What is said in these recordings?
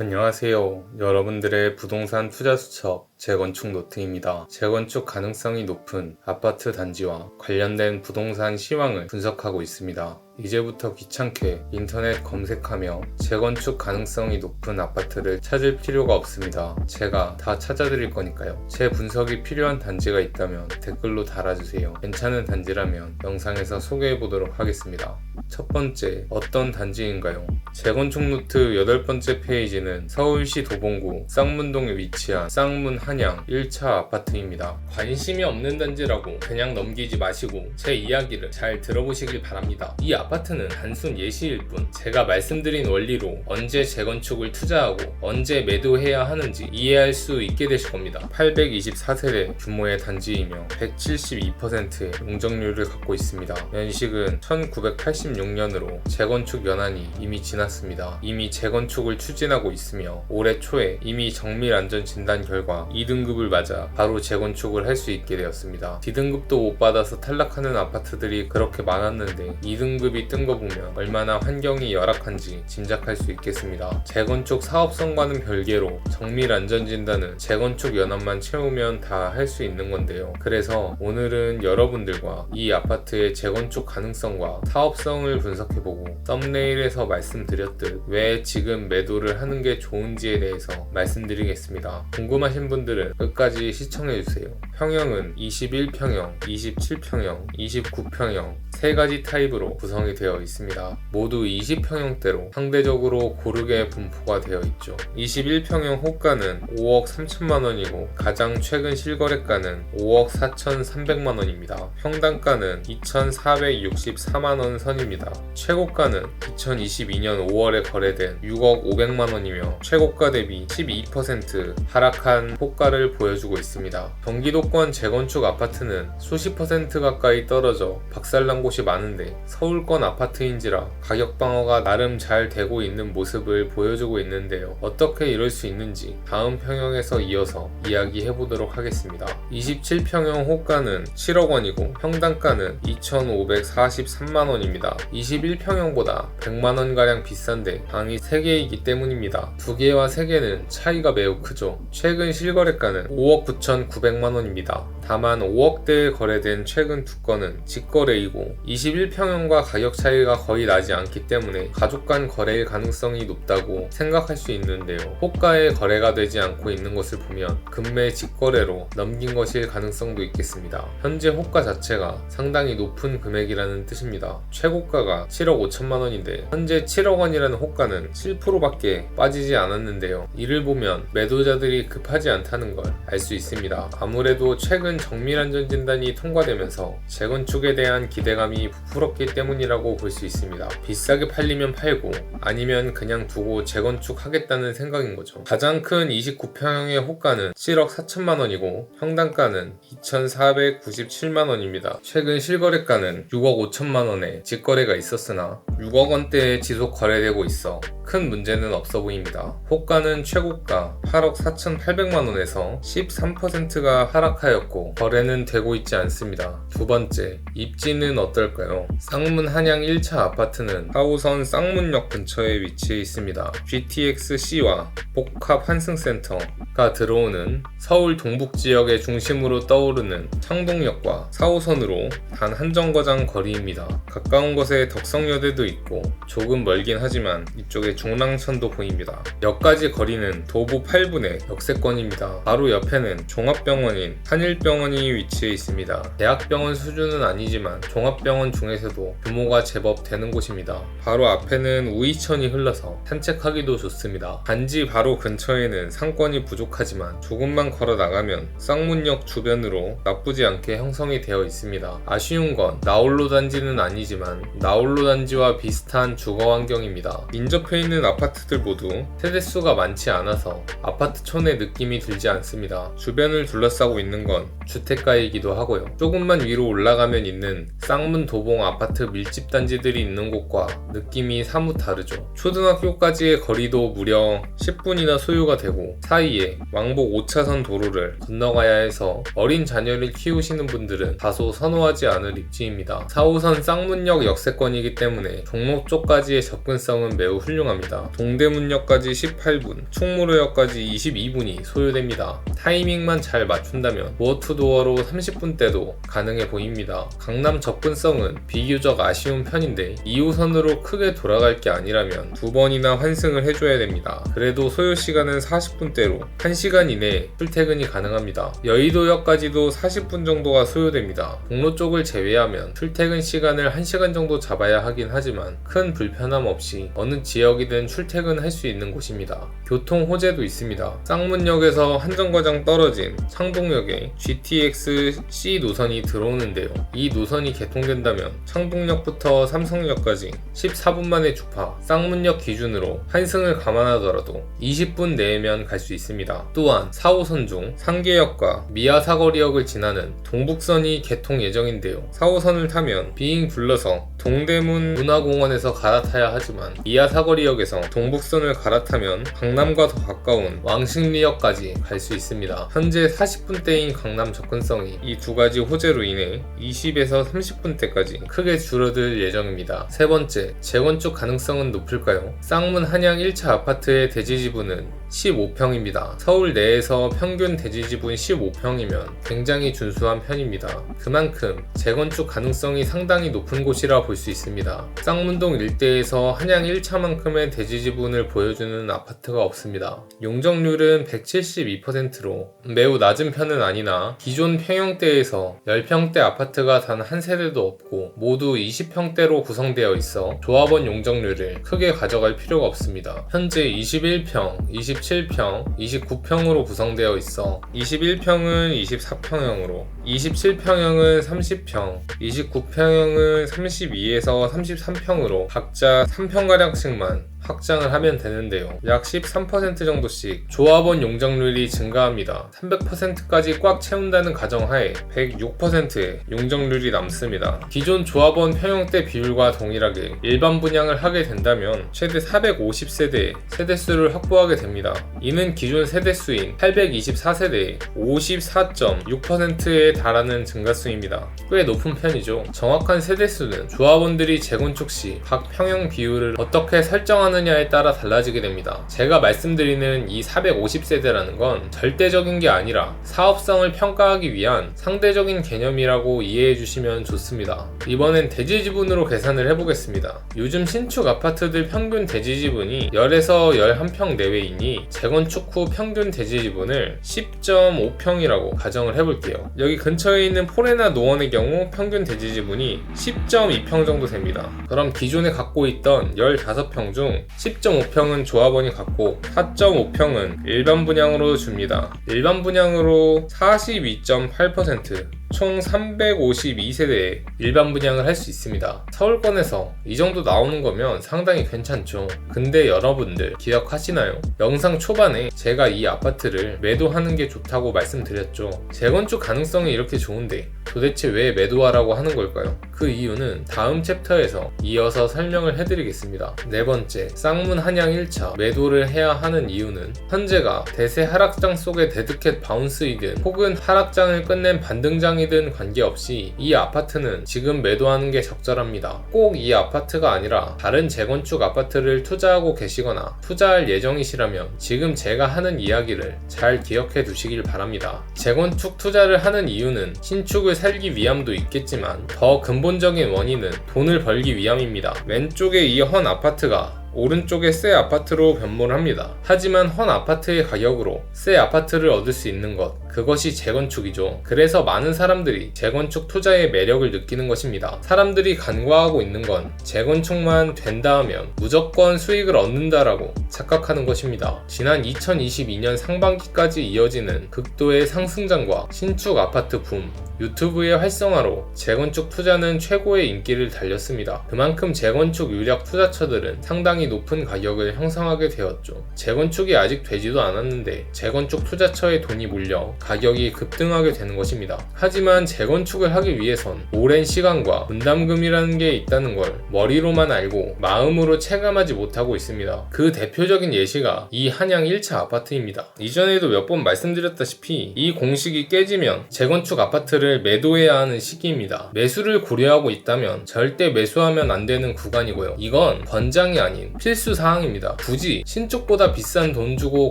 안녕하세요. 여러분들의 부동산 투자 수첩 재건축 노트입니다. 재건축 가능성이 높은 아파트 단지와 관련된 부동산 시황을 분석하고 있습니다. 이제부터 귀찮게 인터넷 검색하며 재건축 가능성이 높은 아파트를 찾을 필요가 없습니다. 제가 다 찾아드릴 거니까요. 제 분석이 필요한 단지가 있다면 댓글로 달아주세요. 괜찮은 단지라면 영상에서 소개해보도록 하겠습니다. 첫 번째, 어떤 단지인가요? 재건축 노트 8번째 페이지는 서울시 도봉구 쌍문동에 위치한 쌍문 한양 1차 아파트입니다. 관심이 없는 단지라고 그냥 넘기지 마시고 제 이야기를 잘 들어보시길 바랍니다. 이 아파트는 단순 예시일 뿐 제가 말씀드린 원리로 언제 재건축을 투자하고 언제 매도해야 하는지 이해할 수 있게 되실 겁니다. 824세대 규모의 단지이며 172%의 용적률을 갖고 있습니다. 연식은 1986년으로 재건축 연한이 이미 지났습니다. 이미 재건축을 추진하고 있으며 올해 초에 이미 정밀안전 진단 결과 2등급을 맞아 바로 재건축을 할 수 있게 되었습니다. D등급도 못 받아서 탈락하는 아파트들이 그렇게 많았는데 2등급이 뜬 거 보면 얼마나 환경이 열악한지 짐작할 수 있겠습니다. 재건축 사업성과는 별개로 정밀안전진단은 재건축 연한만 채우면 다 할 수 있는 건데요. 그래서 오늘은 여러분들과 이 아파트의 재건축 가능성과 사업성을 분석해보고 썸네일에서 말씀드렸듯 왜 지금 매도를 하는 게 좋은지에 대해서 말씀드리겠습니다. 궁금하신 분들은 끝까지 시청해주세요. 평형은 21평형, 27평형, 29평형 3가지 타입으로 구성이 되어 있습니다. 모두 20평형대로 상대적으로 고르게 분포가 되어 있죠. 21평형 호가는 5억 3천만원이고 가장 최근 실거래가는 5억 4,300만원입니다. 평당가는 2,464만원 선입니다. 최고가는 2022년 5월에 거래된 6억 500만원이며 최고가 대비 12% 하락한 호가를 보여주고 있습니다. 경기도권 재건축 아파트는 수십 퍼센트 가까이 떨어져 박살난 곳이 많은데 서울권 아파트인지라 가격 방어가 나름 잘 되고 있는 모습을 보여주고 있는데요. 어떻게 이럴 수 있는지 다음 평형에서 이어서 이야기해보도록 하겠습니다. 27평형 호가는 7억 원이고 평당가는 2,543만원입니다. 21평형보다 100만원가량 비싼데 방이 3개이기 때문입니다. 2개와 3개는 차이가 매우 크죠. 최근 실거래가는 5억 9,900만원입니다. 다만 5억대에 거래된 최근 2건은 직거래이고 21평형과 가격 차이가 거의 나지 않기 때문에 가족 간 거래일 가능성이 높다고 생각할 수 있는데요. 호가에 거래가 되지 않고 있는 것을 보면 금매 직거래로 넘긴 것일 가능성도 있겠습니다. 현재 호가 자체가 상당히 높은 금액이라는 뜻입니다. 최고가가 7억 5천만원인데 현재 7억 원이라는 호가는 7%밖에 빠지지 않았는데요. 이를 보면 매도자들이 급하지 않다는 걸 알 수 있습니다. 아무래도 최근 정밀안전진단이 통과되면서 재건축에 대한 기대감이 부풀었기 때문이라고 볼 수 있습니다. 비싸게 팔리면 팔고 아니면 그냥 두고 재건축하겠다는 생각인 거죠. 가장 큰 29평형의 호가는 7억 4천만원이고 평당가는 2,497만원입니다. 최근 실거래가는 6억 5천만원에 직거래가 있었으나 6억 원대에 지속 거래되고 있어 큰 문제는 없어 보입니다. 호가는 최고가 8억 4,800만원에서 13%가 하락하였고 거래는 되고 있지 않습니다. 두 번째, 입지는 어떨까요? 쌍문 한양 1차 아파트는 4호선 쌍문역 근처에 위치해 있습니다. GTX-C와 복합 환승센터가 들어오는 서울 동북지역의 중심으로 떠오르는 창동역과 4호선으로 단 한 정거장 거리입니다. 가까운 곳에 덕성여대도 있고 조금 멀긴 하지만 이쪽에 중랑천도 보입니다. 역까지 거리는 도보 8분의 역세권입니다. 바로 옆에는 종합병원인 한일병원이 위치해 있습니다. 대학병원 수준은 아니지만 종합병원 중에서도 규모가 제법 되는 곳입니다. 바로 앞에는 우이천이 흘러서 산책하기도 좋습니다. 단지 바로 근처에는 상권이 부족하지만 조금만 걸어 나가면 쌍문역 주변으로 나쁘지 않게 형성이 되어 있습니다. 아쉬운 건 나홀로 단지는 아니지만 나홀로 단지와 비슷한 주거 환경입니다. 인접해 있는 아파트들 모두 세대수가 많지 않아서 아파트촌의 느낌이 들지 않습니다. 주변을 둘러싸고 있는 건 주택가이기도 하고요. 조금만 위로 올라가면 있는 쌍문 도봉 아파트 밀집 맛집단지들이 있는 곳과 느낌이 사뭇 다르죠. 초등학교까지의 거리도 무려 10분이나 소요가 되고 사이에 왕복 5차선 도로를 건너가야 해서 어린 자녀를 키우시는 분들은 다소 선호하지 않을 입지입니다. 4호선 쌍문역 역세권이기 때문에 종로 쪽까지의 접근성은 매우 훌륭합니다. 동대문역까지 18분, 충무로역까지 22분이 소요됩니다. 타이밍만 잘 맞춘다면 도어투도어로 30분대도 가능해 보입니다. 강남 접근성은 비교적 아쉬운 편인데 2호선으로 크게 돌아갈 게 아니라면 2번이나 환승을 해줘야 됩니다. 그래도 소요시간은 40분대로 1시간 이내에 출퇴근이 가능합니다. 여의도역까지도 40분 정도가 소요됩니다. 종로 쪽을 제외하면 출퇴근 시간을 1시간 정도 잡아야 하긴 하지만 큰 불편함 없이 어느 지역이든 출퇴근할 수 있는 곳입니다. 교통 호재도 있습니다. 쌍문역에서 한 정거장 떨어진 창동역에 GTX-C 노선이 들어오는데요. 이 노선이 개통된다면 창동역부터 삼성역까지 14분 만에 주파, 쌍문역 기준으로 환승을 감안하더라도 20분 내면 갈 수 있습니다. 또한 4호선 중 상계역과 미아사거리역을 지나는 동북선이 개통 예정인데요. 4호선을 타면 빙 둘러서 동대문 문화공원에서 갈아타야 하지만 미아사거리역에서 동북선을 갈아타면 강남과 더 가까운 왕십리역까지 갈 수 있습니다. 현재 40분대인 강남 접근성이 이 두 가지 호재로 인해 20에서 30분대까지 크게 줄어들 예정입니다. 세 번째, 재건축 가능성은 높을까요? 쌍문 한양 1차 아파트의 대지지분은 15평입니다. 서울 내에서 평균 대지지분 15평이면 굉장히 준수한 편입니다. 그만큼 재건축 가능성이 상당히 높은 곳이라 볼 수 있습니다. 쌍문동 일대에서 한양 1차만큼의 대지지분을 보여주는 아파트가 없습니다. 용적률은 172%로 매우 낮은 편은 아니나 기존 평형대에서 10평대 아파트가 단 한 세대도 없고 모두 20평대로 구성되어 있어 조합원 용적률을 크게 가져갈 필요가 없습니다. 현재 21평, 27평, 29평으로 구성되어 있어 21평은 24평형으로, 27평형은 30평, 29평형은 32에서 33평으로 각자 3평가량씩만 확장을 하면 되는데요. 약 13% 정도씩 조합원 용적률이 증가합니다. 300%까지 꽉 채운다는 가정하에 106%의 용적률이 남습니다. 기존 조합원 평형대 비율과 동일하게 일반 분양을 하게 된다면 최대 450세대의 세대수를 확보하게 됩니다. 이는 기존 세대수인 824세대의 54.6%에 달하는 증가수입니다. 꽤 높은 편이죠. 정확한 세대수는 조합원들이 재건축 시 각 평형 비율을 어떻게 설정하느냐에 따라 달라지게 됩니다. 제가 말씀드리는 이 450세대라는 건 절대적인 게 아니라 사업성을 평가하기 위한 상대적인 개념이라고 이해해 주시면 좋습니다. 이번엔 대지지분으로 계산을 해보겠습니다. 요즘 신축 아파트들 평균 대지지분이 10에서 11평 내외이니 재건축 후 평균 대지지분을 10.5평이라고 가정을 해볼게요. 여기 근처에 있는 포레나 노원의 경우 평균 대지지분이 10.2평 정도 됩니다. 그럼 기존에 갖고 있던 15평 중 10.5평은 조합원이 갖고 4.5평은 일반 분양으로 줍니다. 일반 분양으로 42.8%, 총 352세대에 일반 분양을 할 수 있습니다. 서울권에서 이 정도 나오는 거면 상당히 괜찮죠. 근데 여러분들 기억하시나요? 영상 초반에 제가 이 아파트를 매도하는 게 좋다고 말씀드렸죠. 재건축 가능성이 이렇게 좋은데 도대체 왜 매도하라고 하는 걸까요? 그 이유는 다음 챕터에서 이어서 설명을 해드리겠습니다. 네 번째, 쌍문 한양 1차 매도를 해야 하는 이유는 현재가 대세 하락장 속의 데드캣 바운스이든 혹은 하락장을 끝낸 반등장이든 관계없이 이 아파트는 지금 매도하는 게 적절합니다. 꼭 이 아파트가 아니라 다른 재건축 아파트를 투자하고 계시거나 투자할 예정이시라면 지금 제가 하는 이야기를 잘 기억해 두시길 바랍니다. 재건축 투자를 하는 이유는 신축을 살기 위함도 있겠지만 더 근본적인 원인은 돈을 벌기 위함입니다. 왼쪽에 이 헌 아파트가 오른쪽에 새 아파트로 변모를 합니다. 하지만 헌 아파트의 가격으로 새 아파트를 얻을 수 있는 것, 그것이 재건축이죠. 그래서 많은 사람들이 재건축 투자의 매력을 느끼는 것입니다. 사람들이 간과하고 있는 건 재건축만 된다 하면 무조건 수익을 얻는다라고 착각하는 것입니다. 지난 2022년 상반기까지 이어지는 극도의 상승장과 신축 아파트 붐, 유튜브의 활성화로 재건축 투자는 최고의 인기를 달렸습니다. 그만큼 재건축 유력 투자처들은 상당히 높은 가격을 형성하게 되었죠. 재건축이 아직 되지도 않았는데 재건축 투자처에 돈이 몰려 가격이 급등하게 되는 것입니다. 하지만 재건축을 하기 위해선 오랜 시간과 분담금이라는 게 있다는 걸 머리로만 알고 마음으로 체감하지 못하고 있습니다. 그 대표적인 예시가 이 한양 1차 아파트입니다. 이전에도 몇 번 말씀드렸다시피 이 공식이 깨지면 재건축 아파트를 매도해야 하는 시기입니다. 매수를 고려하고 있다면 절대 매수하면 안 되는 구간이고요. 이건 권장이 아닌 필수 사항입니다. 굳이 신축보다 비싼 돈 주고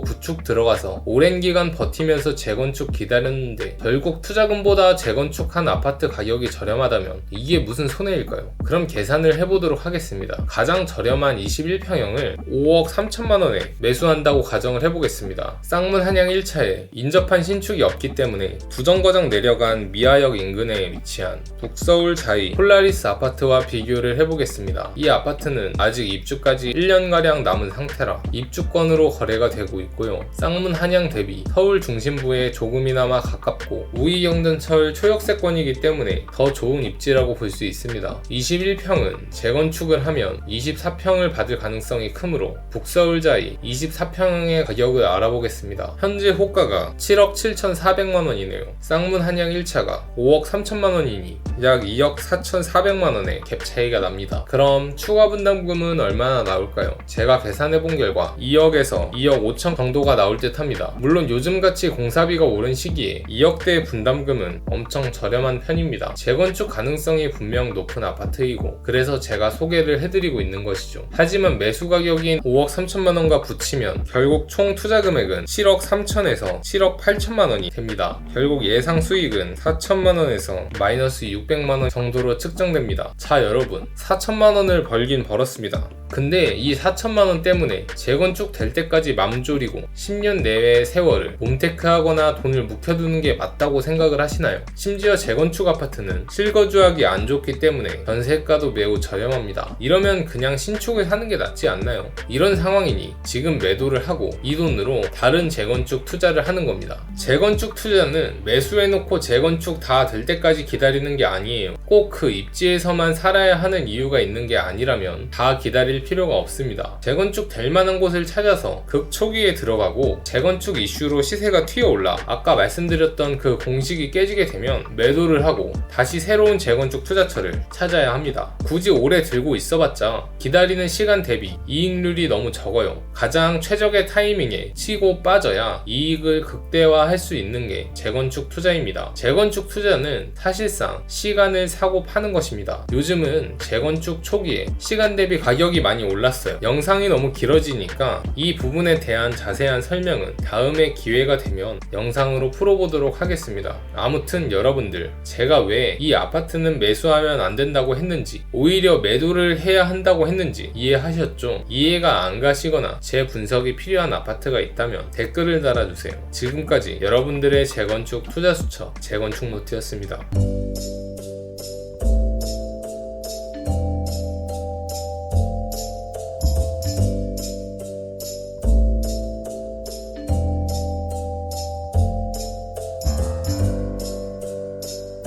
구축 들어가서 오랜 기간 버티면서 재건축 기다렸는데 결국 투자금보다 재건축한 아파트 가격이 저렴하다면 이게 무슨 손해일까요? 그럼 계산을 해보도록 하겠습니다. 가장 저렴한 21평형을 5억 3천만 원에 매수한다고 가정을 해보겠습니다. 쌍문 한양 1차에 인접한 신축이 없기 때문에 두정거장 내려간 미아역 인근에 위치한 북서울 자이 폴라리스 아파트와 비교를 해보겠습니다. 이 아파트는 아직 입주까지 1년가량 남은 상태라 입주권으로 거래가 되고 있고요. 쌍문 한양 대비 서울 중심부에 조금이나마 가깝고 우이경전철 초역세권이기 때문에 더 좋은 입지라고 볼 수 있습니다. 21평은 재건축을 하면 24평을 받을 가능성이 크므로 북서울 자이 24평의 가격을 알아보겠습니다. 현재 호가가 7억 7,400만원이네요. 쌍문 한양 1차가 5억 3천만원이니 약 2억 4,400만원의 갭 차이가 납니다. 그럼 추가 분담금은 얼마나 나올까요? 제가 계산해본 결과 2억에서 2억 5천 정도가 나올 듯 합니다. 물론 요즘같이 공사비가 오른 시기에 2억대의 분담금은 엄청 저렴한 편입니다. 재건축 가능성이 분명 높은 아파트이고 그래서 제가 소개를 해드리고 있는 것이죠. 하지만 매수 가격인 5억 3천만원과 붙이면 결국 총 투자 금액은 7억 3천에서 7억 8천만원이 됩니다. 결국 예상 수익은 4천만원에서 마이너스 600만원 정도로 측정됩니다. 자 여러분, 4천만원을 벌긴 벌었습니다. 근데 이 4천만원 때문에 재건축 될 때까지 맘 졸이고 10년 내외의 세월을 몸테크하거나 돈을 묵혀두는 게 맞다고 생각을 하시나요? 심지어 재건축 아파트는 실거주하기 안 좋기 때문에 전세가도 매우 저렴합니다. 이러면 그냥 신축을 하는 게 낫지 않나요? 이런 상황이니 지금 매도를 하고 이 돈으로 다른 재건축 투자를 하는 겁니다. 재건축 투자는 매수해놓고 재건축 다 될 때까지 기다리는 게 아니에요. 꼭 그 입지에서만 살아야 하는 이유가 있는 게 아니라면 다 기다릴 필요가 없습니다. 재건축 될 만한 곳을 찾아서 극초기에 들어가고 재건축 이슈로 시세가 튀어올라 아까 말씀드렸던 그 공식이 깨지게 되면 매도를 하고 다시 새로운 재건축 투자처를 찾아야 합니다. 굳이 오래 들고 있어봤자 기다리는 시간 대비 이익률이 너무 적어요. 가장 최적의 타이밍에 치고 빠져야 이익을 극대화할 수 있는 게 재건축 투자입니다. 재건축 투자는 사실상 시간을 사고 파는 것입니다. 요즘은 재건축 초기에 시간 대비 가격이 많이 올랐어요. 영상이 너무 길어지니까 이 부분에 대한 자세한 설명은 다음에 기회가 되면 영상으로 풀어보도록 하겠습니다. 아무튼 여러분들, 제가 왜 이 아파트는 매수하면 안 된다고 했는지, 오히려 매도를 해야 한다고 했는지 이해하셨죠? 이해가 안 가시거나 제 분석이 필요한 아파트가 있다면 댓글을 달아주세요. 지금까지 여러분들의 재건축 투자 수첩 재건축 노트였습니다.